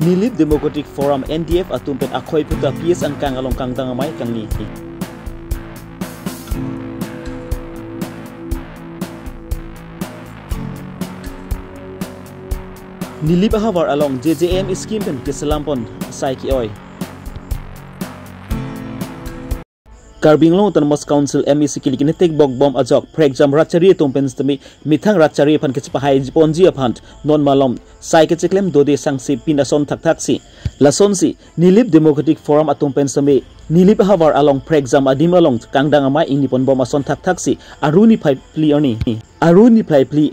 Nilip Democratic Forum NDF atumpen akhoi puta PS ang kang along kang tangamay kang ni. Nilip ahawar along JJM scheme pen keselampon saiki oi. Karbing long Autonomous Council MEC kilikini tek bog bom ajok prek jam rachari tumpen stami mithang rachari phan ke chpahai ponji aphant non malom sai ke cheklem dode sangsi pinason thak si lason si Nilip Democratic Forum atumpen stami Nilip hawar along prek jam adim along kangdang amai inipon bom ason thak si aruni phai pli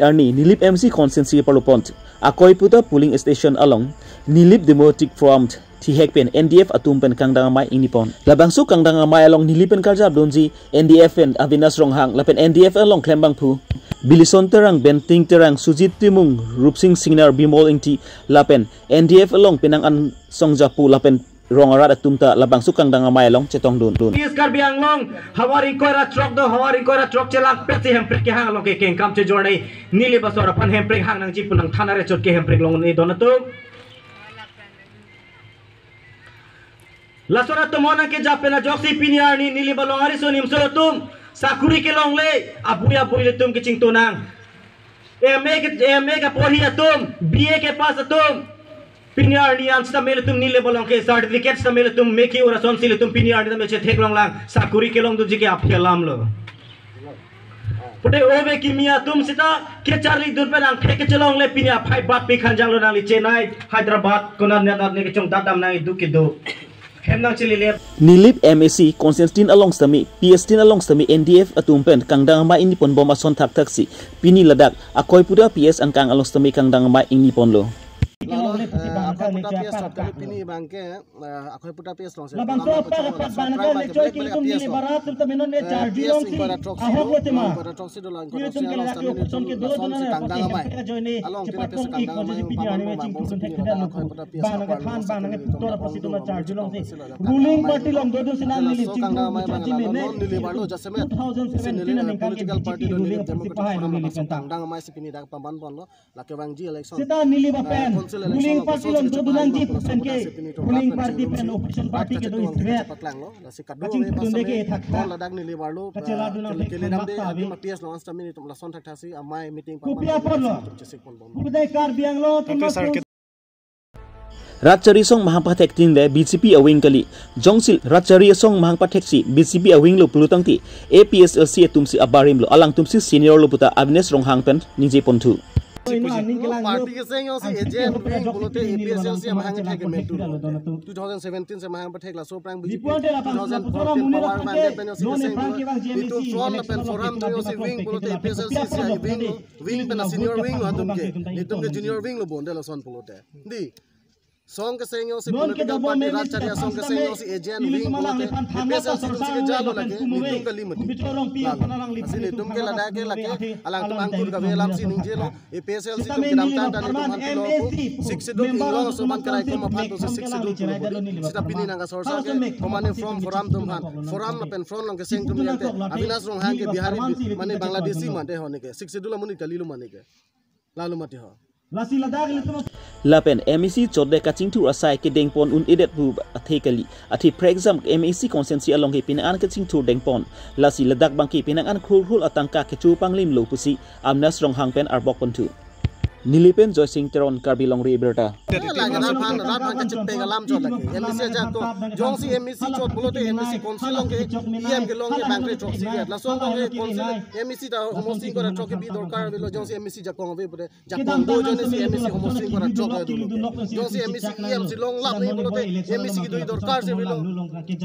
arni Nilip MC consensus palupont akoi puta polling station along Nilip Democratic Forum Hekpen NDF atumpen kangdang amai inipon labangsu kangdang amai along nilipen karjab donji NDF en avinas ronghang lapen NDF along klembang phu bilison terang benting terang sujit timung rupsing singnar bimol ingti lapen NDF along pinang an songjapu lapen rongarat atumta labangsu kangdang amai along cetong dun is karbiang long hawari koira truck chelak peti hemprik ke hang long ke kam che jornai nili basora pan hemprik hang nang ji punang thanare chot ke hemprik long ni donatu Lasora tumona ke japena joksi piniarni nili balongari sonim tum sakuri ke longle abuya le tum ke cingtunang eme ka pohi atum BA ke pas atum piniarni an sta mele tum nili balong ke certificate sta mele tum meki ora son sile tum piniarni me che thek long lang sakuri ke long du jike aphelam lo pute obe kimia tum sita ke charli dur pe nang thek ke chelong le pinia phai bat pe khanjang lo nang li Chennai Hyderabad kona net ne ke chong dadam nang du ke do Nilip MEC Konstantin along stami PS10 along stami NDF atumpen kangdang ma inipon bom ason thak si pini ladak akoi puda PS ang kang along stami kangdang ma inipon lo akoi puda PS sab kali pini bangke akoi puda PS long se labang so pa pat banaka le choi ki tum nili barat tum menon ne charge long si ahok lote ma para troxy do lang ko si along stami ke do na kangdang ma along kina PS kangdang ma pamon ma bom se pini akoi puda PS banaka khan banaka tora pasi do charge long si ruling party long do sinan nili kangdang ma non nili barlo jasme 2017 ne political party do nili democratic forum kangdang ma se pini dak pamban bon lo lake bang ji election sita nili bapen ruling party long do dulan ji persen ke ruling party pen opposition party ke do threat patlang lo la sikado e pasame ko ladak nili barlo ke le dam de agi ma PS long sta minute la son thasi amai meeting pamban budai kar biang lo Ratchari song mahampathek tin le BCP awing kali jongsil Ratchari song mahampathek si BCP awing lo pulutang ti APSLC tumsi abarim lo alang tumsi senior lo puta Avnes ronghang pen ninje pontu party ke seng si agent wing bolote APSLC mahang thek metu 2017 se mahang pathek la so prang BJP 2014 power bang pen si seng itu front la pen forum do si wing bolote APSLC si wing pen senior wing lo tum ke junior wing lo bonde la son bolote di song ke seng si political party Ratchari song ke seng si agent wing bolote APSLC si ke jalo lage nitum ke limati asini tum ke lada ke lake alang tum angkur ka velam si ninje lo APSLC tum ke dam tan dan tum han lo 6 do inglo so man krai ko ma phan to 6 do sita pini nanga sorsa ke komane from forum tum han forum na pen front long ke seng tum yate Avinas rong hang ke bihari mane Bangladeshi mate hone ke 6 do la muni kalilu mane ke lalu mati ho Lapen MEC chode kaching tu asai ke dengpon un edet bu athekali athi prexam MEC consensus along ke pinan kaching tu dengpon lasi ladak bangki pinan an khurhul atangka ke chu panglim lo pusi amnas rong hang pen arbok pontu Nilipen Joy Singh Teron Karbilong Riberta rat ke chippe galam chot lagi MEC ja ko jong si MEC chot bolote MEC council long ke EM ke long ke bangre troxy ke la so long ke council MEC da homosing kora troke bi dorkar velo jong si MEC ja ko ve pore ja ko do jone si MEC homosing kora troke du jong si MEC EM si long lap ni bolote MEC ki do dorkar se velo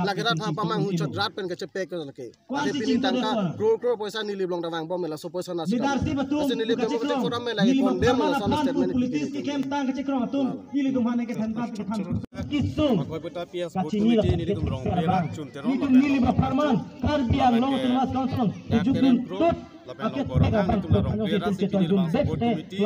lagi rat pamang hu chot rat pen ke chippe ke lake ade pini tangka crore paisa nili blong da wang bom la so paisa na si nili democratic forum me lagi condemn PCC kem tang ke cekrong atum ili dum hane ke thanpa ke tham kisung akoi puta PS botuliti ni dum rong lera chun teron la nili ba farman karbiang long Autonomous Council jukun tut lapen long korang tum la rong lera si pini bang botuliti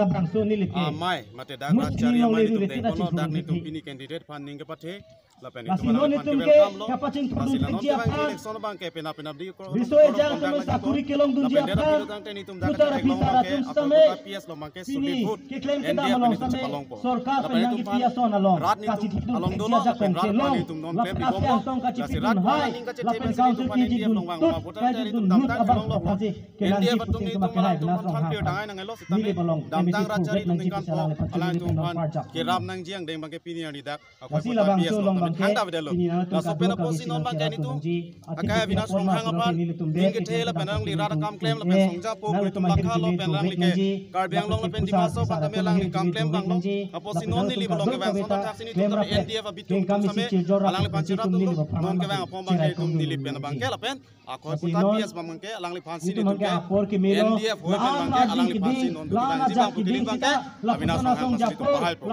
amai mate dak Ratchari amai tum deng kono dak ni tum pini candidate funding ke pathe lapen itu Masih non itu ke kapacing turun kerja apa? election bang ke pena di Biso jangan sampai sakuri kelong dunji apa? Putar pitara tum sampai sini keklaim kita malong sampai sorkar penang itia son along kasih itu kerja jakong kelong lapas yang tong kasih itu hai lapen council kiji dun tut kasih itu nut abang kasih kelang di puting kemakai hai belas rong ha ini balong damtang racari tingkan po alang tumpan kiram nang jiang deng bangke pinian didak kasih labang so long bangke handa bedelo la sopena posi non bangke itu akaya binas romhang apa ingke thela penang li rada kam claim la pen songja po tum lakha lo pen lang li ke karbiang long la pen dimaso patame lang li kam claim bang long aposi non ni li balong ke bang so tak sini tum NDF abitum same alang li panchira tum non ke bang apom bangke tum dilip pen bangke la pen akoy putar PS bangke alang li pansi ni tum ke NDF hoy pen bangke alang li pansi non bilang jibang putili bangke abinas romhang situ pahal po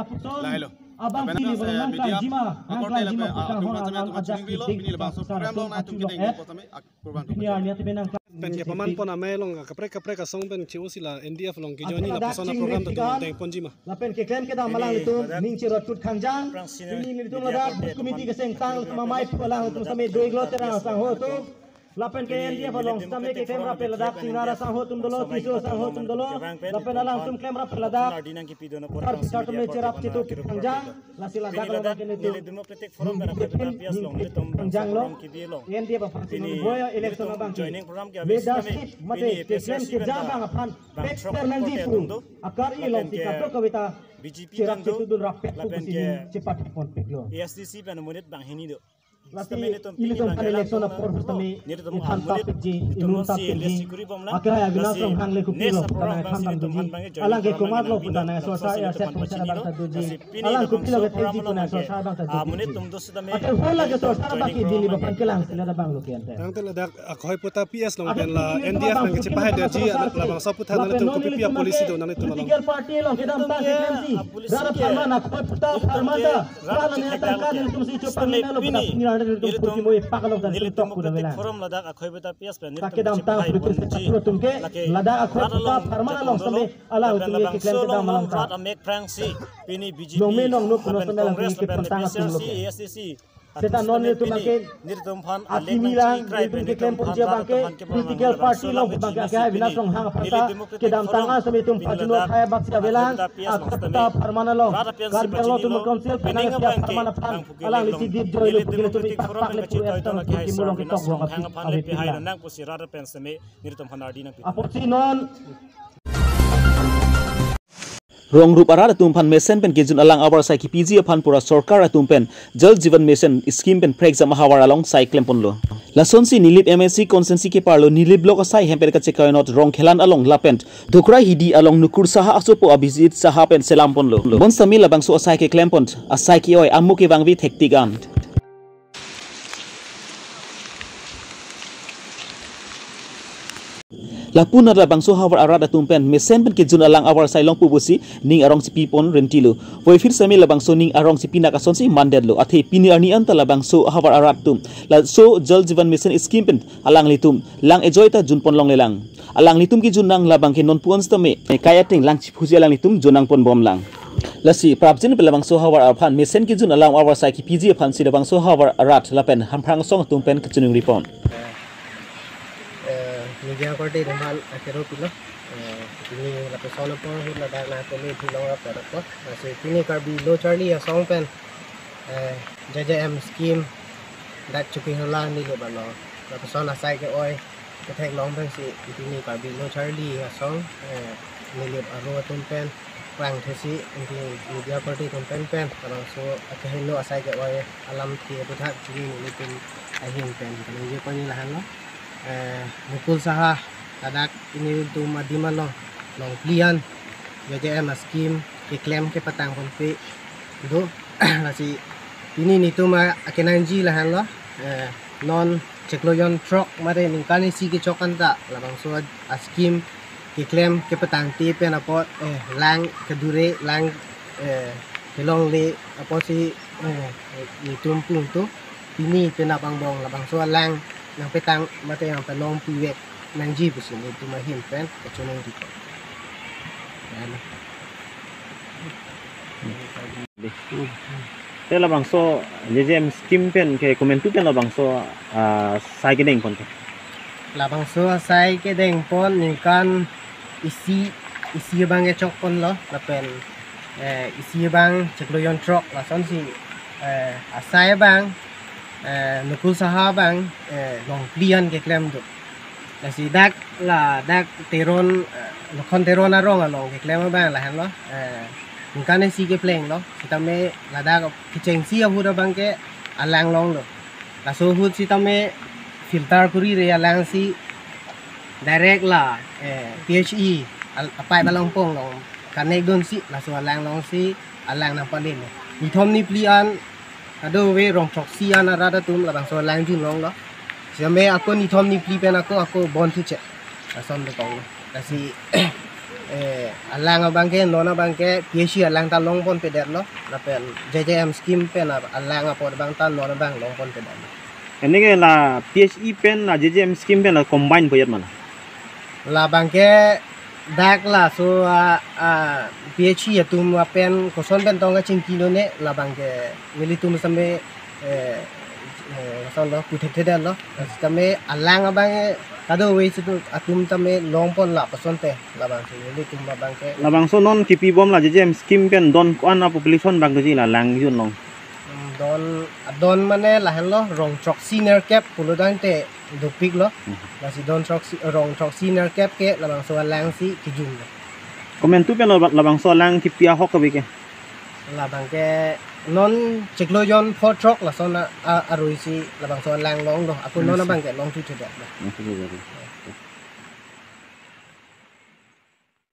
lailo abang pilih balong kan jima angkla jima bukan orang ajak kita program long na tum kita ini niat benang pen ke paman pon ame long kapre ka song pen chiu sila NDF long ki joni la persona program to teng ponjima lapen ke klaim kita malang itu ning ci rotut kangjang ini itu lada komiti ke seng tang mamai palang tu sampai 2 kilo terang sang ho tu lapen ke NDF long sampai ke klaim rapel ladak singara sang ho tum dolo tiso sang ho tum dolo lapen alang tum klaim rapel ladak par start me cerap citu kangjang lasi ladak ladak ini tu Democratic Forum kana PPS long ni tum kangjang lo long NDF parti no boya election abang joining program ke leadership mate ke klaim ke jabang apan pekter nanti pun akar ilong tika to kawita BJP cerap kan citu dun rapet tu cepat pon peklo ASDC pen monit bang hini do lati ini tuh kan election na por tami ipan topik ji inun topik ji akhirnya binas rong hang leku pilo karena kambang tuji alang ke kumat lo pun na sosa ya set macam bang tuji alang ku pilo ke teji pun na sosa bang tuji monit tum dos tami akhir hola ke sosa baki dili bapan kelang sila bang lo kian teh tang tela dak akoy puta PS long pen la NDF nang ke pahay de ji la bang sa puta na tum kopi pia polisi do na tum political party lo kita amta ke KMC dara farman akoy puta farman da sala ne ta kan tum si chopan ne lo puta forum ladak akhoi beta PS pen tak kedam tang pro tungke ladak akhoi puta farman long sampai ala utung ke klaim kedam long rat amek prangsi pini BJP nomenong no kuno sampai lang ke pentang atung lo ASDC seta non itu makin nirtum phan atimilan itu klaim pujia bangke political party long bangke akaya binas long hang pata kedam tanga sampai tum pajino kaya baksia belang akta farman long karbiang lo tum council penang siap farman phan alang lisi dip joy lo pugile tum tak le pu estam kimulong ke tok long api hai nang pusira ra pensame nirtum phan ardi nang apoti non rong rup arada tumpan mesen pen kejun alang awar sai ki PG aphan pura sarkar atumpen jal jivan mission scheme pen prexam hawar along sai klem ponlo lason si nilip MSC consensi ke parlo nilip blok sai hempel ka chekainot rong khelan along lapent dhokra hidi along nukur saha asopo abhijit saha pen selam ponlo bon sami labang so sai ke klem pont asai ki oi ammu ke bangwi thektigan lapun ada bangso hawar arada tumpen mesen pen kejun alang awar sailong pubusi ning arong si pipon rentilo voi fir sami la bangso ning arong si pina kason si mandedlo athe pini arni anta la bangso hawar arab tum la so jal jivan mission scheme pen alang litum lang ejoita junpon long lelang alang litum ki junang la bangke non puan stame kaya ting lang chipuji alang litum junang pon bom lang lasi prabjin pe la bangso hawar aphan mesen ki jun alang awar sai ki PG aphan si la bangso hawar arat lapen hamprang song tumpen kechunung ripon media party rumah akhirnya pula ini lapis soal pun sudah dah nak pilih pulang apa apa masih ini karbi low Charlie ya song pen JJM scheme dah cukup hilang ni le balo lapis soal asai ke oi ketek long pen si ini karbi low Charlie ya song ni le aro pen rang thesi ini media party pen kalau so akhirnya lo asai ke oi alam ki buat ini ni pen akhir pen kalau je kau ni lahan lo mukul saha tadak ini tu madiman long plian JJM scheme ke claim ke patang konfi itu nasi ini ni tu ma akenanji lahan lo non cekloyon truck mare ningkani si ke cokan tak labang so scheme ke claim ke patang ti pe napot lang kedure lang kelong le apa si ni tumpung tu ini penapang bong labang so lang nang petang mata yang pelong piwek nang ji busin itu mahim pen kecunung dito. Te labang so JJM scheme pen ke komentu pen labang so sai ke deng pon ke. Labang so sai ke deng pon ningkan isi bang ke chok pon lo lapen isi bang cekloyon trok la son si asai bang nukul saha bang long plian ke klem tu. La si dak teron lokon teron arong along ke klem bang la han lo ningkan si ke pleng lo si tame la dak kicheng si ahu da bang ke alang long lo. La so hut si tame filter kuri re alang si direct la PHE apai balong pong long kanek don si la so alang long si alang nang pandin ni thom ni plian ado we rong chok si ana rada tum la bang so alang jun long lo siame aku ni thom ni pli pen aku bon tu che la som de kong la si alang abang ke nona bang ke PHE alang ta long pon pe det lo la pen JJM scheme pen alang apod bang ta nona bang long pon pe det. Ini ke la PHE pen la JJM scheme pen la combine boyat mana. La bang ke dak la so PHE atum pen koson pen tonga cingkino ne la bang ke militum sambe son lo puthe de lo sambe alang abang kado we situ atum tame long pon la pason te la bang se militum bang ke La bang so non kipi bom la JJM scheme pen don ko ana population bang ji la lang yun long. Don mane la hen lo rong chok senior cap pulo dan te dupik lo la si don chok rong chok senior cap ke la bang so lang si kijung lo. Komentu pen la bang so lang kipi hok ke ke. La bang ke non cekloyon for truck la sona arui si la bang so lang long lo aku non bang ke long tu tu.